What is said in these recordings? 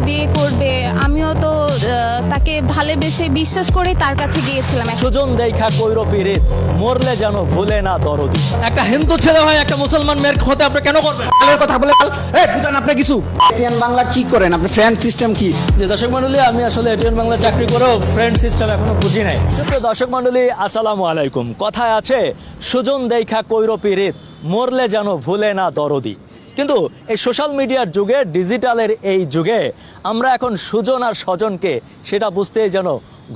বিয়ে করবে, আমিও তো তাকে ভালোবেসে বিশ্বাস করে তার কাছে গিয়েছিলাম। সুজন দেখা কইর পীরে মরলে যেন ভুলে না দরদি। একটা হিন্দু ছেলে হয় একটা মুসলমান মেয়ের ক্ষতি আপনি কেন করবেন? কথা বলে বুঝান আপনি কিছু। এটিএন বাংলা কি করেন আপনি? ফ্রেন্ড সিস্টেম কি? যে দর্শক মণ্ডলী, আমি আসলে এটিএন বাংলা চাকরি করেও ফ্রেন্ড সিস্টেম এখনো বুঝি নাই। সুপ্রিয় দর্শক মণ্ডলী, আসসালামু আলাইকুম। কথায় আছে সুজন দেখা কইর পীরে মরলে যেন ভুলে না দরদি। কিন্তু এই সোশ্যাল মিডিয়ার যুগে, ডিজিটালের এই যুগে আমরা এখন সুজন আর স্বজনকে সেটা বুঝতেই যেন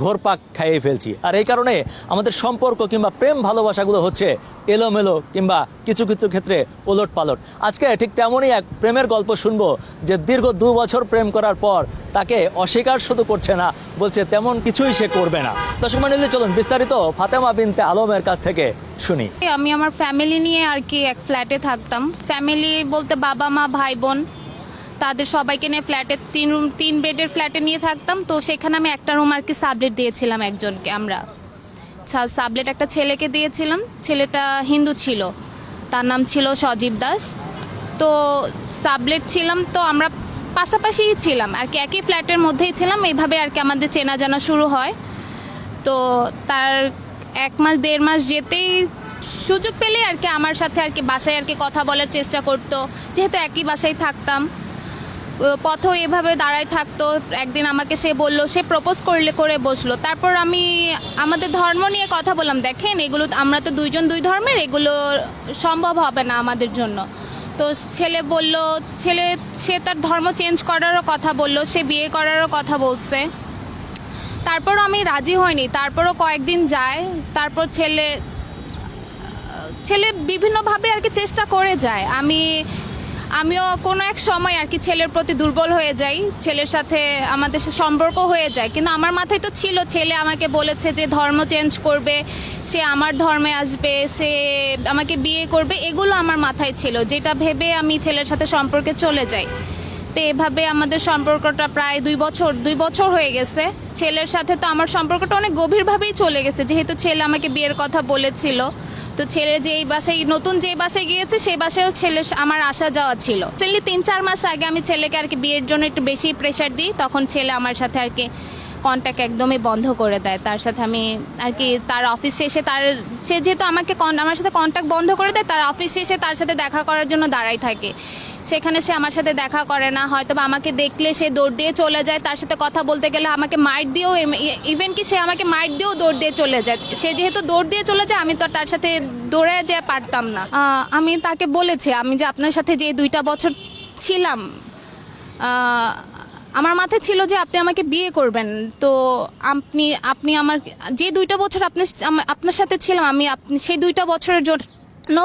ঘোরপাক খাইয়ে ফেলছি। আর এই কারণে আমাদের সম্পর্ক কিংবা প্রেম ভালোবাসাগুলো হচ্ছে এলোমেলো কিংবা কিছু কিছু ক্ষেত্রে ওলট পালট। আজকে ঠিক তেমনই এক প্রেমের গল্প শুনবো, যে দীর্ঘ 2 বছর প্রেম করার পর তাকে অস্বীকার শুধু করছে না, বলছে তেমন কিছুই সে করবে না। দর্শক মণ্ডলী, চলুন বিস্তারিত ফাতেমা বিনতে আলমের কাছ থেকে শুনি। আমি আমার ফ্যামিলি নিয়ে আর কি এক ফ্ল্যাটে থাকতাম। ফ্যামিলি বলতে বাবা মা ভাই বোন, তাদের সবাইকে নিয়ে ফ্ল্যাটে 3 বেডের ফ্ল্যাটে নিয়ে থাকতাম। তো সেখানে আমি একটা রুম আর কি সাবলেট দিয়েছিলাম একজনকে। আমরা সাবলেট একটা ছেলেকে দিয়েছিলাম। ছেলেটা হিন্দু ছিল, তার নাম ছিল সজীব দাস। তো সাবলেট ছিলাম, তো আমরা পাশাপাশিই ছিলাম আর কি, একই ফ্ল্যাটের মধ্যেই ছিলাম। এইভাবে আর কি আমাদের চেনা জানা শুরু হয়। তো তার 1 মাস 1.5 মাস যেতেই সুযোগ পেলে আর কি আমার সাথে আর কি বাসায় আর কি কথা বলার চেষ্টা করতো, যেহেতু একই বাসায় থাকতাম। পথেও এভাবে দাঁড়ায় থাকতো। একদিন আমাকে সে বলল, সে প্রপোজ করে বসলো। তারপর আমি আমাদের ধর্ম নিয়ে কথা বললাম, দেখেন এগুলো আমরা তো 2 জন 2 ধর্মের, এগুলো সম্ভব হবে না আমাদের জন্য। তো ছেলে বলল, সে তার ধর্ম চেঞ্জ করারও কথা বলল, সে বিয়ে করারও কথা বলছে। তারপরও আমি রাজি হইনি। তারপরও কয়েকদিন যায়, তারপর ছেলে বিভিন্নভাবে আর কি চেষ্টা করে যায়। আমিও কোনো এক সময় আর কি ছেলের প্রতি দুর্বল হয়ে যাই, ছেলের সাথে আমাদের সম্পর্ক হয়ে যায়। কিন্তু আমার মাথায় তো ছিল, ছেলে আমাকে বলেছে যে ধর্ম চেঞ্জ করবে, সে আমার ধর্মে আসবে, সে আমাকে বিয়ে করবে, এগুলো আমার মাথায় ছিল, যেটা ভেবে আমি ছেলের সাথে সম্পর্কে চলে যাই। তো এভাবে আমাদের সম্পর্কটা প্রায় 2 বছর হয়ে গেছে। ছেলের সাথে তো আমার সম্পর্কটা অনেক গভীরভাবেই চলে গেছে, যেহেতু ছেলে আমাকে বিয়ের কথা বলেছিল। তো ছেলে নতুন যে বাসায় গিয়েছে, সেই বাসায়ও আমার আসা যাওয়া ছিল। ছেলে 3-4 মাস আগে আমি ছেলেকে আর কি বিয়ের জন্য একটু বেশি প্রেশার দিই, তখন ছেলে আমার সাথে আর কি কন্ট্যাক্ট একদমই বন্ধ করে দেয়। তার সাথে আমি আর কি তার অফিসে এসে সে যেহেতু আমার সাথে কন্ট্যাক্ট বন্ধ করে দেয়, তার অফিসে এসে তার সাথে দেখা করার জন্য দাঁড়াই থাকে। সেখানে সে আমার সাথে দেখা করে না, হয়তো বা আমাকে দেখলে সে দৌড় দিয়ে চলে যায়। তার সাথে কথা বলতে গেলে আমাকে মাইট দিয়েও, ইভেন কি সে আমাকে মাইট দিয়েও দৌড় দিয়ে চলে যায়। সে যেহেতু দৌড় দিয়ে চলে যায়, আমি তো তার সাথে দৌড়ে যেতে পারতাম না। আমি তাকে বলেছি, আমি যে আপনার সাথে যে 2টা বছর ছিলাম, আমার মাথায় ছিল যে আপনি আমাকে বিয়ে করবেন। তো আপনি আমার যে 2টা বছর আপনার সাথে ছিলাম, আপনি সেই 2টা বছরের জন্য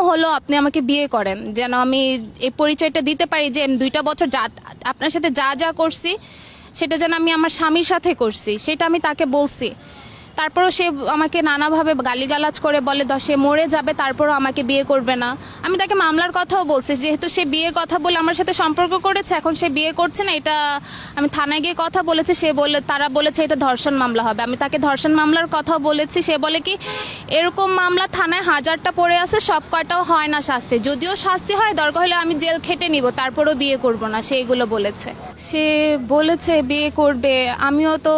হলো আপনি আমাকে বিয়ে করেন, যেন আমি এই পরিচয়টা দিতে পারি যে 2টা বছর আপনার সাথে যা করছি সেটা যেন আমি আমার স্বামীর সাথে করছি, সেটা আমি তাকে বলছি। তারপরও সে আমাকে নানাভাবে গালিগালাজ করে বলে সে মরে যাবে, তারপরও আমাকে বিয়ে করবে না। আমি তাকে মামলার কথাও বলছি, যেহেতু সে বিয়ের কথা বলে আমার সাথে সম্পর্ক করেছে, এখন সে বিয়ে করছে না, এটা আমি থানায় গিয়ে কথা বলেছি। তারা বলেছে এটা ধর্ষণ মামলা হবে। আমি তাকে ধর্ষণ মামলার কথাও বলেছি। সে বলে কি, এরকম মামলা থানায় 1000টা পড়ে আছে, সব কয়টাও হয় না শাস্তি, যদিও শাস্তি হয় দরকার হলে আমি জেল খেটে নিব, তারপরও বিয়ে করব না, সে এগুলো বলেছে। সে বলেছে বিয়ে করবে, আমিও তো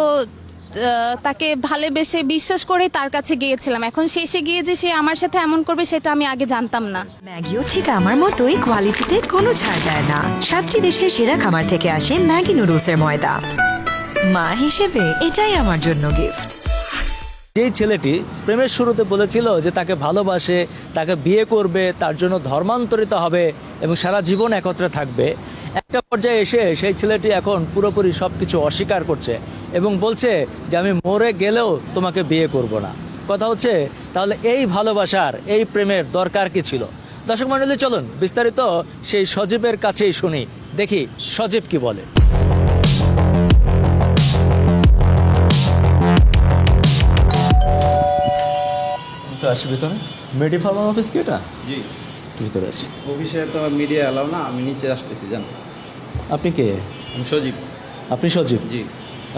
তাকে ভালোবেসে বিশ্বাস করে তার কাছে গিয়েছিলাম। এখন শেষে গিয়ে যে সে আমার সাথে এমন করবে, সেটা আমি আগে জানতাম না। ম্যাগিও ঠিক আমার মতোই কোয়ালিটিতে কোনো ছাড় দেয় না। 7টি দেশের সেরা খামার থেকে আসে ম্যাগি নুডলসের ময়দা। মা হিসেবে এটাই আমার জন্য গিফট। যেই ছেলেটি প্রেমের শুরুতে বলেছিল যে তাকে ভালোবাসে, তাকে বিয়ে করবে, তার জন্য ধর্মান্তরিত হবে এবং সারা জীবন একত্রে থাকবে, একটা পর্যায়ে এসে সেই ছেলেটি এখন পুরোপুরি সব কিছু অস্বীকার করছে এবং বলছে যে আমি মরে গেলেও তোমাকে বিয়ে করব না। কথা হচ্ছে, তাহলে এই ভালোবাসার, এই প্রেমের দরকার কি ছিল? দর্শক মণ্ডলী, চলুন বিস্তারিত সেই সজীবের কাছেই শুনি, দেখি সজীব কি বলে। আসি ভিতরে। মেডি ফার্মা অফিস কি এটা? জি, ভিতরে আসি। অফিসে তো মিডিয়া এলাও না, আমি নিচে আসতেছি। জান, আপনি কে? আমি সজীব। আপনি সজীব? জি।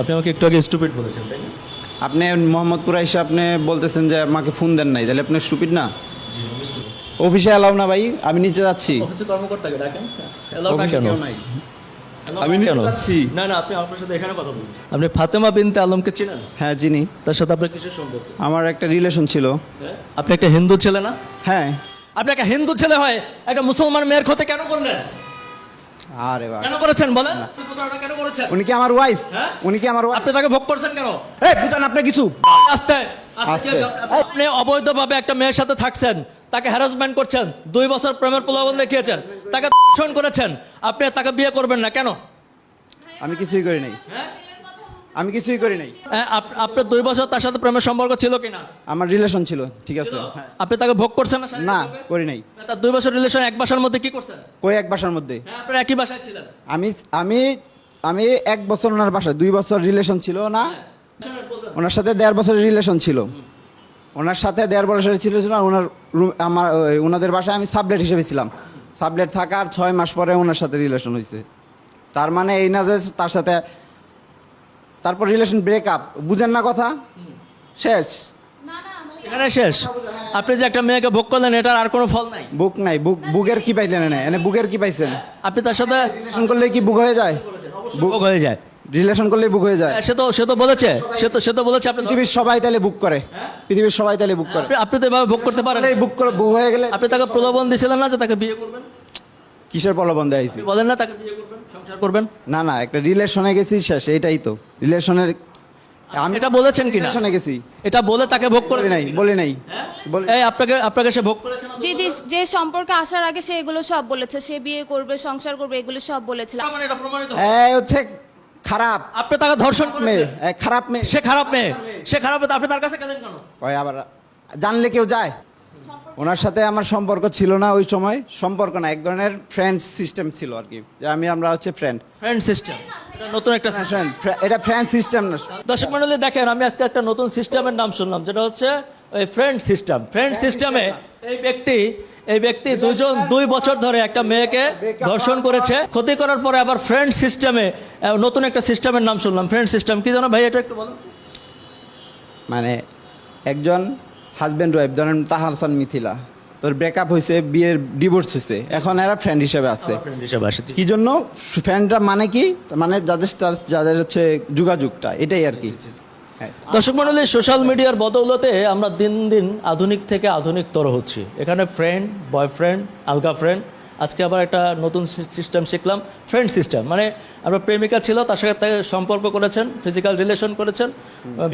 আপনি আমাকে একটু আগে স্টুপিড বলেছেন, তাই না? আপনি মোহাম্মদপুরে এসে আপনি বলতেছেন যে আমাকে ফোন দেন নাই, তাহলে আপনি স্টুপিড না? অফিসে এলাও না ভাই, আমি নিচে যাচ্ছি। অফিসে কর্মকর্তাকে ডাকেন। অফিসে কেউ নাই। আমি নিতে কেন? যাচ্ছি। না না, আপনি আপনার সাথে এখানে কথা বলুন। আপনি ফাতেমা বিনতে আলমকে চিনেন? হ্যাঁ চিনি। তার সাথে আপনার কিসের সম্পর্ক? আমার একটা রিলেশন ছিল। আপনি একটা হিন্দু ছেলে না? হ্যাঁ। আপনি একটা হিন্দু ছেলে হয় একটা মুসলমান মেয়ের ক্ষতি কেন করলেন? আরে বাবা, কেন করেছেন বলেন? আপনি প্রতারণা কেন করেছেন? উনি কি আমার ওয়াইফ? হ্যাঁ? উনি কি আমার ওয়াইফ? আপনি তাকে ভোগ করছেন কেন? এই বুঝান আপনি কিছু। আস্তে আস্তে আস্তে। আপনি অবৈধভাবে একটা মেয়ের সাথে থাকছেন, তাকে হ্যারাসমেন্ট করছেন, 2 বছর প্রেমের প্রলোভন দেখিয়েছেন, তাকে ধর্ষণ করেছেন, আপনি তাকে বিয়ে করবেন না কেন? আমি কিছুই করি নাই। আমি কিছুই করি নাই। আপনার 2 বছর তার সাথে প্রেমের সম্পর্ক ছিল কিনা? আমার রিলেশন ছিল, ঠিক আছে। হ্যাঁ। আপনি তাকে ভোগ করছেন না? না, শারীরিকভাবে? করি নাই। তার 2 বছর রিলেশন এক বাসার মধ্যে কি করছেন? কই এক বাসার মধ্যে? হ্যাঁ, আপনারা একই বাসায় ছিলেন। আমি আমি আমি 1 বছর ওনার বাসায়, 2 বছর রিলেশন ছিল না। ওনার সাথে 1.5 বছরের রিলেশন ছিল। ওনার সাথে 1.5 বছরের ছিল না। ওনার আমার ওনাদের বাসায় আমি সাবলেট হিসেবে ছিলাম। সাবলেট থাকার 6 মাস পরে ওনার সাথে রিলেশন হয়েছে। তার মানে এই না যে তার সাথে তারপর রিলেশন ব্রেকআপ। বুঝেন না কথা? শেষ। এখানে শেষ। আপনি যে একটা মেয়েকে ভোগ করলেন, এটার আর কোনো ফল নাই। বুক নাই। বুকের কি পাইলেন? এনে বুকের কি পাইছেন? আপনি তার সাথে রিলেশন করলে কি বুক হয়ে যায়? ভোগ হয়ে যায়। রিলেশন করলে বুক হয়ে যায়। সে তো বলেছে, সে তো বলেছে আপনি পৃথিবীর সবাই তাহলে বুক করে। পৃথিবীর সবাই তাহলে বুক করে। আপনি তো এভাবে ভোগ করতে পারেন। এই বুক করে বুক হয়ে গেলে আপনি তাকে প্রলোভন দিয়েছিলেন না যে তাকে বিয়ে করবেন? কিসের প্রলোভন দেয়াইছি? বলেন না তাকে বিয়ে করবেন, সংসার করবেন। না না, একটা রিলেশনে গেছি, শেষ। এটাই তো রিলেশনের। আমি এটা বলেছেন কিনা? রিলেশনে গেছি। এটা বলে তাকে ভোগ করে বলি নাই, বলি নাই। বলি এই আপনাকে সে ভোগ করেছে না? জি জি, যে সম্পর্কে আসার আগে সে এগুলো সব বলেছে, সে বিয়ে করবে, সংসার করবে, এগুলো সব বলেছিল। মানে এটা প্রমাণিত। এই হচ্ছে খারাপ আপনি তাকে ধর্ষণ মেয়ে, করেছেন। খারাপ মেয়ে। সে খারাপ মেয়ে, সে খারাপ মেয়ে, আপনি তার কাছে গেলেন কেন? ওই আবার জানলে কেউ যায়? ওনার সাথে আমার সম্পর্ক ছিল না ওই সময়। সম্পর্ক না, এক ধরনের ফ্রেন্ড সিস্টেম ছিল আর কি, যে আমরা হচ্ছে ফ্রেন্ড। ফ্রেন্ড সিস্টেম, এটা নতুন একটা সিস্টেম। এটা ফ্রেন্ড সিস্টেম না। দর্শক মণ্ডলী দেখেন, আমি আজকে একটা নতুন সিস্টেমের নাম শুনলাম, যেটা হচ্ছে ওই ফ্রেন্ড সিস্টেম। ফ্রেন্ড সিস্টেমে এই ব্যক্তি 2 বছর ধরে একটা মেয়েকে ধর্ষণ করেছে, ক্ষতি করার পরে আবার ফ্রেন্ড সিস্টেমে নতুন একটা সিস্টেমের নাম শুনলাম। ফ্রেন্ড সিস্টেম কি জানো ভাই, এটা একটু বলুন। মানে একজন হাজব্যান্ড ওয়াইফ, ধরেন তাহার হাসান মিথিলা, তোর ব্রেকআপ হয়েছে, বিয়ের ডিভোর্স হয়েছে, এখন এরা ফ্রেন্ড হিসেবে আছে। ফ্রেন্ড হিসেবে আসে। কি জন্য ফ্রেন্ডরা মানে কি? মানে যাদের হচ্ছে যোগাযোগটা, এটাই আর কি। হ্যাঁ। দর্শক মণ্ডলী, সোশ্যাল মিডিয়ার বদৌলতে আমরা দিন দিন আধুনিক থেকে আধুনিকতর হচ্ছি। এখানে ফ্রেন্ড, বয়ফ্রেন্ড, আলগা ফ্রেন্ড, আজকে আবার একটা নতুন সিস্টেম শিখলাম, ফ্রেন্ড সিস্টেম। মানে আপনার প্রেমিকা ছিল, তার সাথে তাকে সম্পর্ক করেছেন, ফিজিক্যাল রিলেশন করেছেন,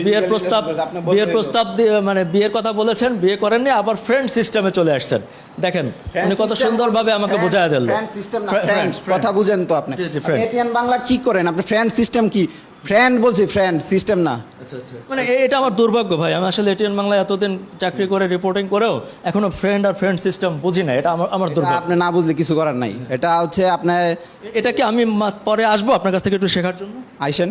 বিয়ের প্রস্তাব মানে বিয়ের কথা বলেছেন, বিয়ে করেননি, আবার ফ্রেন্ড সিস্টেমে চলে আসছেন। দেখেন উনি কত সুন্দরভাবে আমাকে বোঝায় দিল। ফ্রেন্ড সিস্টেম না, ফ্রেন্ড কথা বুঝেন তো আপনি? জি, জি, friend। এটিএন বাংলা কি করেন আপনি? ফ্রেন্ড সিস্টেম কি? ফ্রেন্ড বলছি, ফ্রেন্ড সিস্টেম না। মানে এটা আমার দুর্ভাগ্য ভাই, আমি আসলে এটিএন বাংলায় এতদিন চাকরি করে রিপোর্টিং করেও এখনো ফ্রেন্ড আর ফ্রেন্ড সিস্টেম বুঝি না। এটা আমার এটা দুর্ভাগ্য। আপনি না বুঝলে কিছু করার নাই। এটা হচ্ছে আপনার এটা কি আমি পরে আসবো আপনার কাছ থেকে একটু শেখার জন্য? আইসেন।